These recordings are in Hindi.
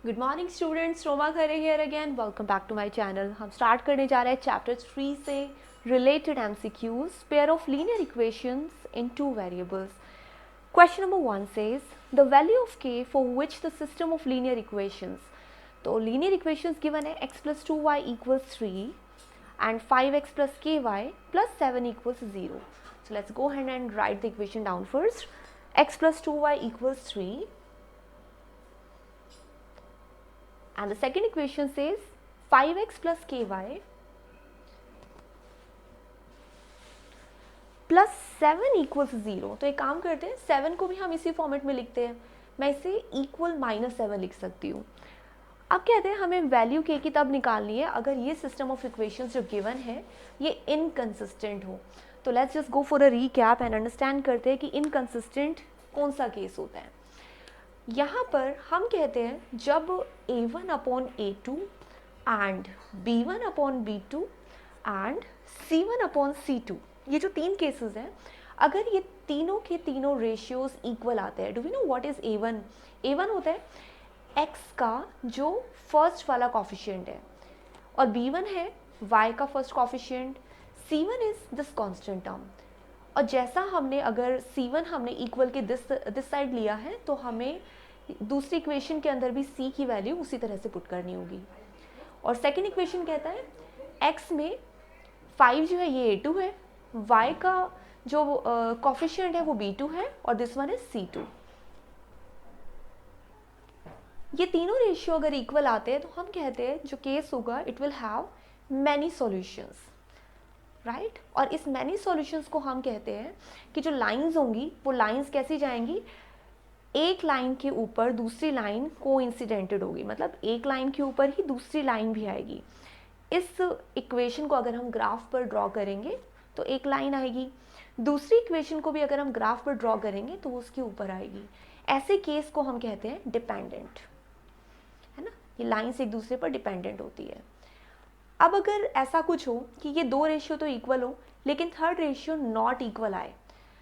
Good morning students, Roma Khare here again. Welcome back to my channel. हम स्टार्ट करने जा रहे हैं चैप्टर 3 से related MCQs, pair of linear equations in two variables. Question number 1 says the value of k for which the system of linear equations. तो लीनियर इक्वेशंस गिवन है x plus 2y equals 3 and 5x plus ky plus 7 equals 0. So let's go ahead and write the equation down first. X plus 2y equals 3 and the second equation says 5x plus ky plus 7 equals 0. तो एक काम करते हैं, 7 को भी हम इसी फॉर्मेट में लिखते हैं. मैं इसे इक्वल -7 लिख सकती हूँ. अब कहते हैं हमें वैल्यू k की तब निकालनी है अगर ये सिस्टम ऑफ इक्वेशंस जो गिवन है ये इनकंसिस्टेंट हो. तो let's just go for a recap and understand करते हैं कि इनकंसिस्टेंट कौन सा केस होता है. यहाँ पर हम कहते हैं जब a1 upon a2 and b1 upon b2 and c1 upon c2, ये जो तीन केसेस हैं, अगर ये तीनों के तीनों रेशियोज इक्वल आते हैं. Do we know what is a1? a1 होता है x का जो फर्स्ट वाला कॉफिशिएंट है और b1 है y का first coefficient, c1 is this constant term. और जैसा हमने अगर c1 हमने इक्वल के दिस साइड लिया है तो हमें दूसरी इक्वेशन के अंदर भी c की वैल्यू उसी तरह से पुट करनी होगी. और सेकेंड इक्वेशन कहता है x में 5 जो है ये a2 है, y का जो कॉफिशिएंट है वो b2 है और दिस वन इज c2. ये तीनों रेशियो अगर इक्वल आते हैं तो हम कहते हैं जो केस होगा it will have many solutions, right. और इस मैनी सॉल्यूशंस को हम कहते हैं कि जो लाइंस होंगी वो लाइंस कैसी जाएंगी, एक लाइन के ऊपर दूसरी लाइन कोइंसिडेंटेड होगी, मतलब एक लाइन के ऊपर ही दूसरी लाइन भी आएगी. इस इक्वेशन को अगर हम ग्राफ पर ड्रॉ करेंगे तो एक लाइन आएगी, दूसरी इक्वेशन को भी अगर हम ग्राफ पर ड्रॉ करेंगे तो उसके ऊपर आएगी. ऐसे केस को हम कहते हैं डिपेंडेंट, है ना. ये लाइंस एक दूसरे पर डिपेंडेंट होती है. अब अगर ऐसा कुछ हो कि ये दो रेशियो तो इक्वल हो लेकिन थर्ड रेशियो नॉट इक्वल आए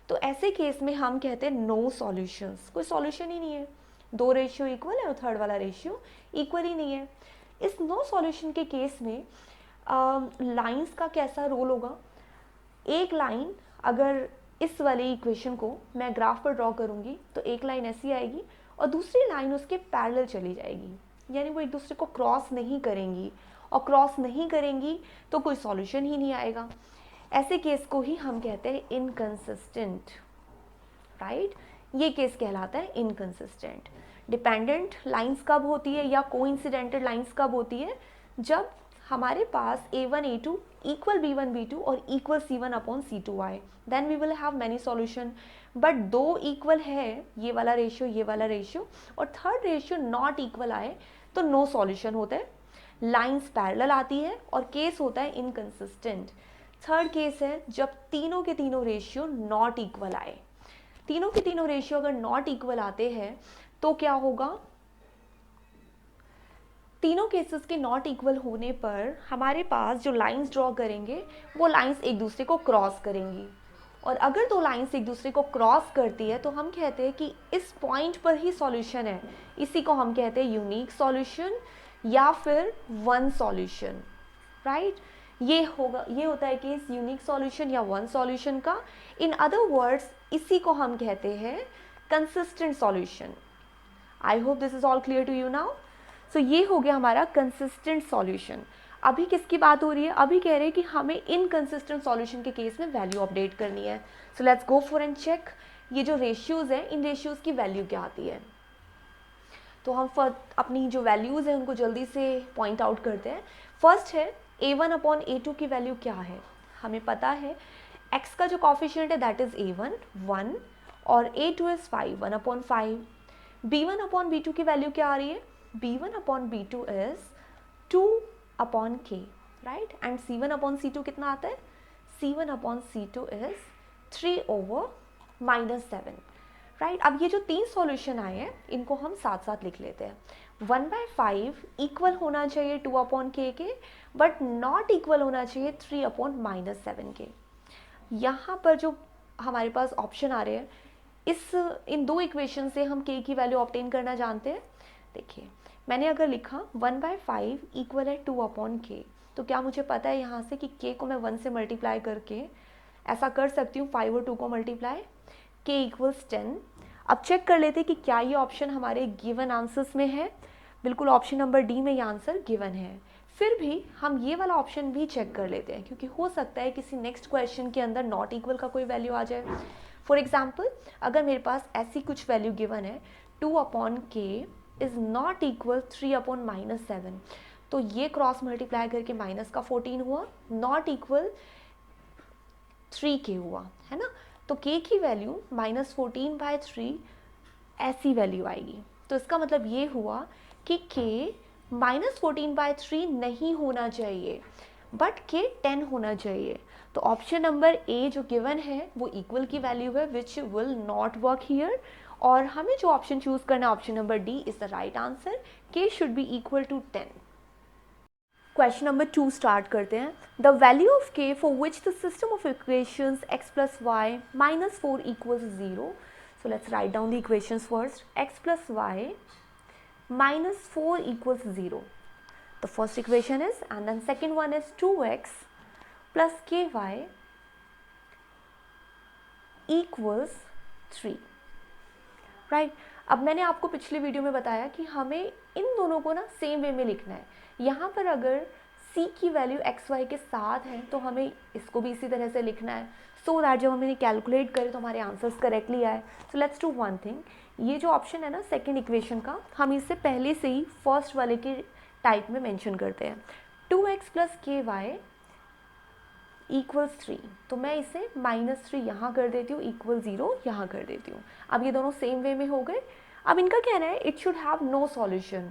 तो ऐसे केस में हम कहते हैं नो सॉल्यूशंस, कोई सॉल्यूशन ही नहीं है. दो रेशियो इक्वल है और थर्ड वाला रेशियो इक्वल ही नहीं है. इस नो सॉल्यूशन के केस में लाइंस का कैसा रोल होगा, एक लाइन अगर इस वाली इक्वेशन को मैं ग्राफ पर ड्रॉ करूँगी तो एक लाइन ऐसी आएगी और दूसरी लाइन उसके पैरेलल चली जाएगी, यानी वो एक दूसरे को क्रॉस नहीं करेंगी, और क्रॉस नहीं करेंगी तो कोई सॉल्यूशन ही नहीं आएगा. ऐसे केस को ही हम कहते हैं इनकंसिस्टेंट, राइट. ये केस कहलाता है इनकंसिस्टेंट. डिपेंडेंट लाइंस कब होती है या कोइंसिडेंटल लाइंस कब होती है, जब हमारे पास a1 a2 equal b1 b2 और इक्वल c1 अपॉन c2 आए, then we will have many solution. But दो इक्वल है, ये वाला रेशियो और थर्ड रेशियो नॉट इक्वल आए तो नो सॉल्यूशन होता है. लाइंस पैरेलल आती है और केस होता है इनकंसिस्टेंट. थर्ड केस है जब तीनों के तीनों रेशियो नॉट इक्वल आए. तीनों के तीनों रेशियो अगर नॉट इक्वल आते हैं तो क्या होगा, तीनों केसेस के नॉट इक्वल होने पर हमारे पास जो लाइंस ड्रॉ करेंगे वो लाइंस एक दूसरे को क्रॉस करेंगी. और अगर दो लाइंस एक दूसरे को क्रॉस करती है तो हम कहते हैं कि इस पॉइंट पर ही सॉल्यूशन है. इसी को हम कहते हैं यूनिक सॉल्यूशन या फिर वन सॉल्यूशन, राइट. ये होता है केस यूनिक सॉल्यूशन या वन सॉल्यूशन का. इन अदर वर्ड्स इसी को हम कहते हैं consistent solution. I hope this is all clear to you now. So ये हो गया हमारा कंसिस्टेंट सॉल्यूशन. अभी किसकी बात हो रही है, अभी कह रहे हैं कि हमें इनकंसिस्टेंट सॉल्यूशन के केस में वैल्यू अपडेट करनी है. So let's go for and check ये जो रेशियोज हैं इन रेशियोज की वैल्यू क्या आती है. तो हम अपनी जो वैल्यूज़ हैं उनको जल्दी से पॉइंट आउट करते हैं. फर्स्ट है a1 अपॉन a2 की वैल्यू क्या है. हमें पता है x का जो कॉफिशिएंट है दैट इज़ a1 1 और a2 is 5 1 upon 5. b1 upon b2 की वैल्यू क्या आ रही है, b1 upon b2 is 2 upon k, right. And c1 upon c2 कितना आता है, c1 upon c2 is 3 over -7, right. अब ये जो तीन सॉल्यूशन आए हैं इनको हम साथ साथ लिख लेते हैं. 1/5 इक्वल होना चाहिए 2 अपॉन k के, बट नॉट इक्वल होना चाहिए 3 अपॉन -7 के. यहाँ पर जो हमारे पास ऑप्शन आ रहे हैं इन दो इक्वेशन से हम k की वैल्यू ऑब्टेन करना जानते हैं. देखिए मैंने अगर लिखा 1/5 इक्वल है 2/k, तो क्या मुझे पता है यहाँ से कि k को मैं 1 से मल्टीप्लाई करके ऐसा कर सकती हूँ 5 और 2 को मल्टीप्लाई, k इक्वल्स 10। अब चेक कर लेते हैं कि क्या ये ऑप्शन हमारे गिवन आंसर्स में है। बिल्कुल ऑप्शन नंबर डी में ये आंसर गिवन है। फिर भी हम ये वाला ऑप्शन भी चेक कर लेते हैं, क्योंकि हो सकता है किसी नेक्स्ट क्वेश्चन के अंदर नॉट इक्वल का कोई वैल्यू आ जाए। फॉर एग्जाम्पल, अगर मेरे पास ऐसी कुछ वैल्यू गिवन है 2/k इज़ नॉट इक्वल 3/-7, तो ये क्रॉस मल्टीप्लाई करके माइनस का 14 हुआ, नॉट इक्वल 3k हुआ, है ना। तो k की वैल्यू -14/3 ऐसी वैल्यू आएगी। तो इसका मतलब ये हुआ कि k -14/3 नहीं होना चाहिए, बट k 10 होना चाहिए। तो ऑप्शन नंबर ए जो गिवन है वो इक्वल की वैल्यू है, which will not work here. और हमें जो ऑप्शन चूज करना है, option number D is the right answer. k should be equal to 10। Question number 2 start करते हैं। The value of k for which the system of equations x + y - 4 equals 0। So let's write down the equations first. X plus y minus 4 equals 0. The first equation is, and then second one is 2x plus ky equals 3. Right अब मैंने आपको पिछले वीडियो में बताया कि हमें इन दोनों को ना सेम वे में लिखना है। यहाँ पर अगर c की वैल्यू एक्स वाई के साथ है तो हमें इसको भी इसी तरह से लिखना है, सो दैट जब हमें कैलकुलेट करें तो हमारे आंसर्स करेक्टली आए। So let's do one thing, ये जो ऑप्शन है ना सेकेंड इक्वेशन का, हम इसे पहले से ही फर्स्ट वाले के टाइप में मेंशन करते हैं। 2x प्लस के वाई इक्वल्स 3, तो मैं इसे -3 यहाँ कर देती हूँ, इक्वल 0 यहाँ कर देती हूँ। अब ये दोनों सेम वे में हो गए। अब इनका कहना है it should have no solution.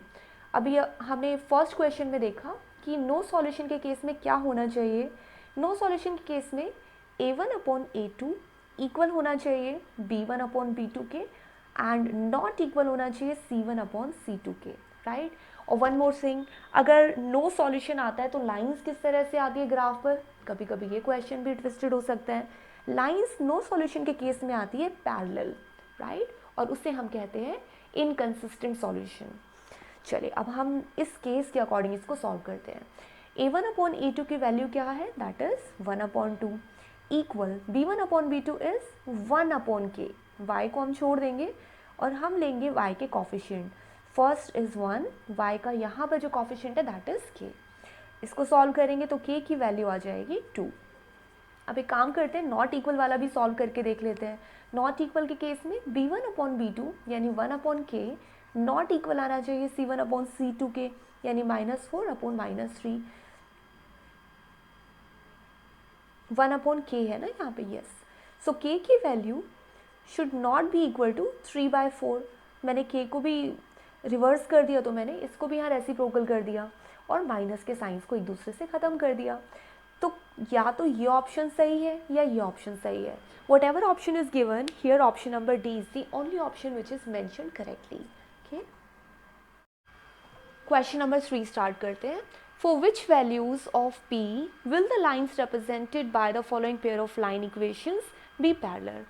अभी हमने फर्स्ट क्वेश्चन में देखा कि नो सॉल्यूशन के केस में क्या होना चाहिए। नो सॉल्यूशन के केस में a1/a2 इक्वल होना चाहिए b1/b2 के, एंड नॉट इक्वल होना चाहिए c1/c2 के, राइट। और वन मोर थिंग, अगर नो सॉल्यूशन आता है तो लाइंस किस तरह से आती है ग्राफ पर, कभी कभी ये क्वेश्चन भी ट्विस्टेड हो सकता है। लाइंस नो सॉल्यूशन के केस में आती है पैरेलल, राइट, और उसे हम कहते हैं इनकंसिस्टेंट सॉल्यूशन। चलिए अब हम इस केस के अकॉर्डिंग इसको सॉल्व करते हैं। a1/a2 की वैल्यू क्या है, that is 1/2 equal b1/b2 is 1/k। y को हम छोड़ देंगे और हम लेंगे y के कॉफिशिएंट। फर्स्ट इज 1, y का यहाँ पर जो कॉफिशिएंट है दैट इज k। इसको सॉल्व करेंगे तो k की वैल्यू आ जाएगी 2। अब एक काम करते हैं, नॉट इक्वल वाला भी सॉल्व करके देख लेते हैं। नॉट इक्वल के केस में b1/b2 यानी 1/k नॉट इक्वल आना चाहिए c1/c2 के, यानी -4/-3 1/k है ना यहाँ पे, यस। सो k की वैल्यू should not be equal to 3/4। मैंने k को भी रिवर्स कर दिया तो मैंने इसको भी यहाँ रेसिप्रोकल कर दिया और माइनस के साइंस को एक दूसरे से ख़त्म कर दिया। तो या तो ये ऑप्शन सही है या ये ऑप्शन सही है। Whatever option is given here, option number D is the only option which is mentioned correctly. Okay, question number 3 start करते हैं। For which values of p will the lines represented by the following pair of line equations be parallel.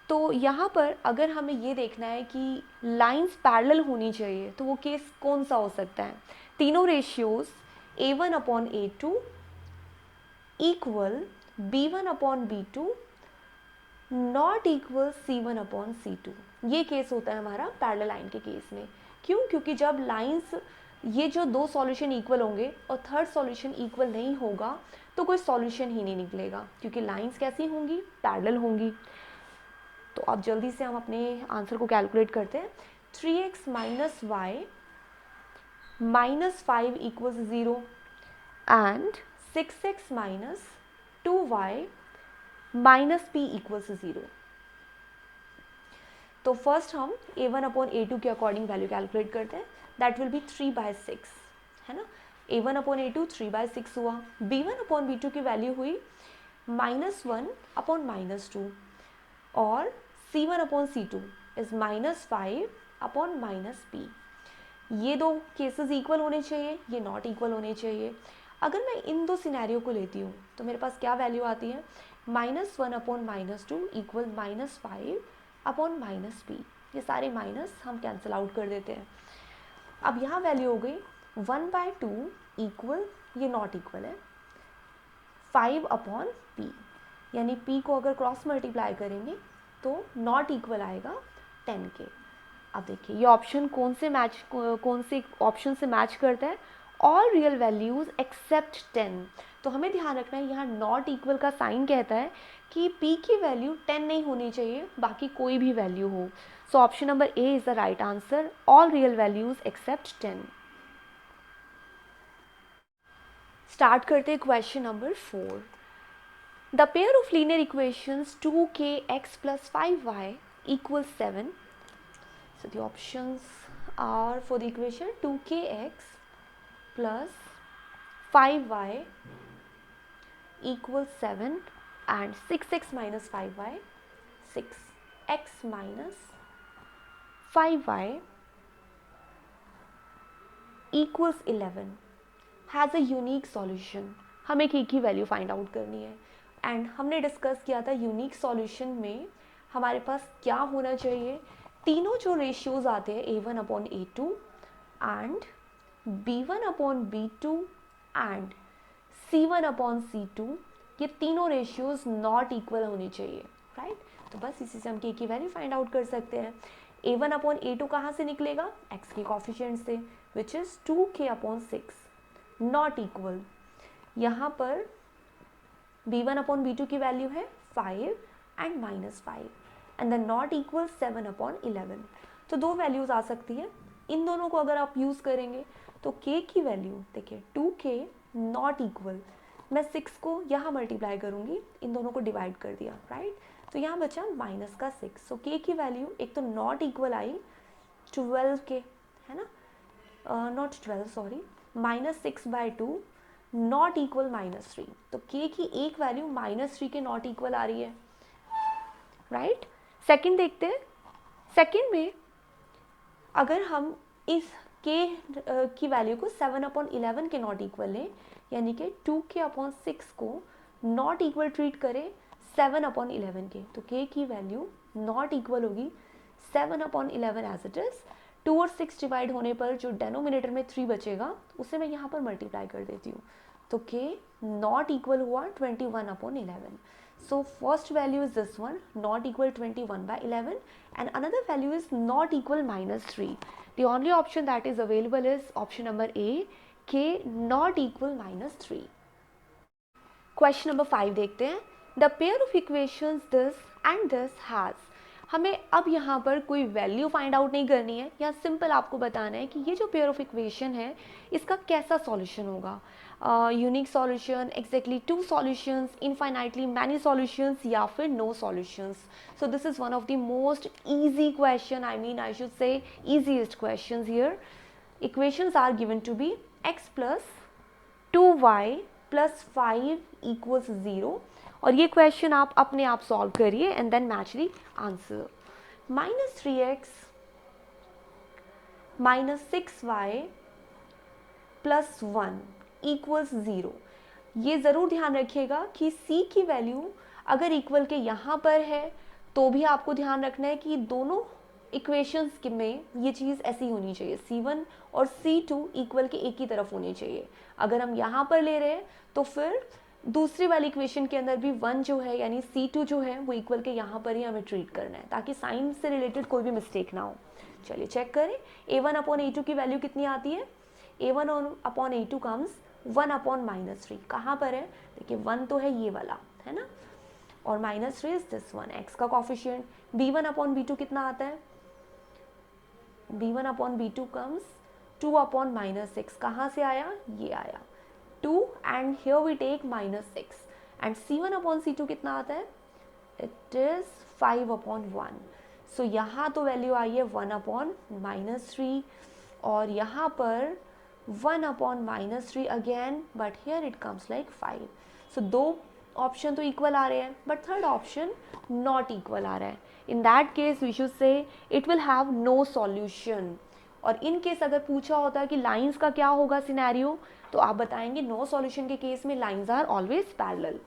तो यहाँ पर अगर हमें ये देखना है कि लाइंस पैरेलल होनी चाहिए तो वो केस कौन सा हो सकता है। तीनों ratios a1/a2 equal b1/b2 not equal c1/c2, ये केस होता है हमारा पैरेलल लाइन के केस में। क्यों? क्योंकि जब लाइंस, ये जो दो सॉल्यूशन इक्वल होंगे और थर्ड सॉल्यूशन इक्वल नहीं होगा तो कोई सॉल्यूशन ही नहीं निकलेगा, क्योंकि लाइंस कैसी होंगी, पैरेलल होंगी। तो अब जल्दी से हम अपने आंसर को कैलकुलेट करते हैं। 3x - y - 5 equals 0 and 6x - 2y - p equals 0। तो फर्स्ट हम a1/a2 के अकॉर्डिंग वैल्यू कैलकुलेट करते हैं, दैट विल बी 3/6, है ना। a1/a2 3/6 हुआ, b1/b2 की वैल्यू हुई -1/-2 और c1/c2 इज -5/-p। ये दो केसेस इक्वल होने चाहिए, ये नॉट इक्वल होने चाहिए। अगर मैं इन दो सिनेरियो को लेती हूँ तो मेरे पास क्या वैल्यू आती है, -1/-2 इक्वल -5/-p। ये सारे माइनस हम कैंसिल आउट कर देते हैं। अब यहाँ वैल्यू हो गई 1/2 इक्वल, ये नॉट इक्वल है 5/p, यानी p को अगर क्रॉस मल्टीप्लाई करेंगे तो नॉट इक्वल आएगा 10 के। अब देखिए ये ऑप्शन कौन से ऑप्शन से मैच करता है, ऑल रियल वैल्यूज़ एक्सेप्ट 10। तो हमें ध्यान रखना है यहाँ नॉट इक्वल का साइन कहता है कि p की वैल्यू 10 नहीं होनी चाहिए, बाकी कोई भी वैल्यू हो। So option number A is the right answer, all real values except 10। Start करते हैं question number 4। The pair of linear equations 2kx plus 5y equals 7. So the options are for the equation 2kx plus 5y equals 7 and 6x minus 5y, 6x minus 5y equals 11 has a unique solution. हमें k की वैल्यू फाइंड आउट करनी है एंड हमने डिस्कस किया था यूनिक सॉल्यूशन में हमारे पास क्या होना चाहिए, तीनों जो रेशियोज आते हैं a1/a2 and b1/b2 and c1/c2, ये तीनों रेशियोज नॉट इक्वल होनी चाहिए, राइट। तो बस इसी से हम k की वैल्यू फाइंड आउट कर सकते हैं। a1/a2 कहाँ से निकलेगा, x के कॉफिशिएंट से, which is 2k/6 not equal. यहाँ पर b1/b2 की वैल्यू है 5 and -5 and the not equal 7/11। तो दो वैल्यूज़ आ सकती है, इन दोनों को अगर आप यूज़ करेंगे तो k की वैल्यू देखिए 2k नॉट इक्वल, मैं 6 को यहाँ मल्टीप्लाई करूँगी, इन दोनों को डिवाइड कर दिया, राइट। तो यहाँ बचा -6। सो k की वैल्यू एक तो नॉट इक्वल आई 12k, है ना, नॉट 12 सॉरी, -6/2 नॉट इक्वल -3। तो k की एक वैल्यू -3 के नॉट इक्वल आ रही है, राइट। सेकंड देखते हैं, सेकंड में अगर हम इस k की वैल्यू को 7/11 के नॉट इक्वल लें, यानी कि 2k/6 को नॉट इक्वल ट्रीट करें 7/11 के, तो k की वैल्यू नॉट इक्वल होगी 7/11 एज इट इज़। 2 और 6 डिवाइड होने पर जो डेनोमिनेटर में 3 बचेगा उसे मैं यहाँ पर मल्टीप्लाई कर देती हूँ, तो k नॉट इक्वल हुआ 21/11। So first value is this one, not equal 21/11 and another value is not equal -3। The only option that is available is option number A, k not equal -3। Question number 5 देखते हैं। The pair of equations this and this has, हमें अब यहाँ पर कोई वैल्यू फाइंड आउट नहीं करनी है, या सिंपल आपको बताना है कि ये जो पेयर ऑफ इक्वेशन है इसका कैसा सॉल्यूशन होगा, unique solution, exactly 2 solutions, infinitely many solutions, या फिर no solutions. So this is one of the most easy question, I should say easiest question here. Equations are given to be x plus 2y plus 5 equals 0, और ये क्वेश्चन आप अपने आप सॉल्व करिए and then match the answer. -3x -6y plus 1 equals 0। ये ज़रूर ध्यान रखिएगा कि c की वैल्यू अगर इक्वल के यहाँ पर है तो भी आपको ध्यान रखना है कि दोनों इक्वेशंस में ये चीज़ ऐसी होनी चाहिए, c1 और c2 इक्वल के एक ही तरफ होनी चाहिए। अगर हम यहाँ पर ले रहे हैं तो फिर दूसरी वाली इक्वेशन के अंदर भी 1 जो है यानी c2 जो है वो इक्वल के यहाँ पर ही हमें ट्रीट करना है, ताकि साइन से रिलेटेड कोई भी मिस्टेक ना हो। चलिए चेक करें, a1/a2 की वैल्यू कितनी आती है, a1/a2 कम्स 1/-3। कहाँ पर है, देखिए 1 तो है ये वाला, है ना, और -3 इज दिस वन, x का कॉफिशिएंट। b1/b2 कितना आता है, b1/b2 कम्स 2/-6। कहाँ से आया, ये आया 2 and here we take -6 and c1/c2 कितना आता है, इट इज 5/1। सो यहाँ तो वैल्यू आई है 1/-3 और यहाँ पर 1/-3 again, but here it comes like 5। So दो ऑप्शन तो इक्वल आ रहे हैं but third option not equal आ रहा है। In that case we should say it will have no solution. और इन केस अगर पूछा होता है कि लाइंस का क्या होगा सिनेरियो, तो आप बताएंगे नो सॉल्यूशन के केस में लाइंस आर ऑलवेज पैरेलल।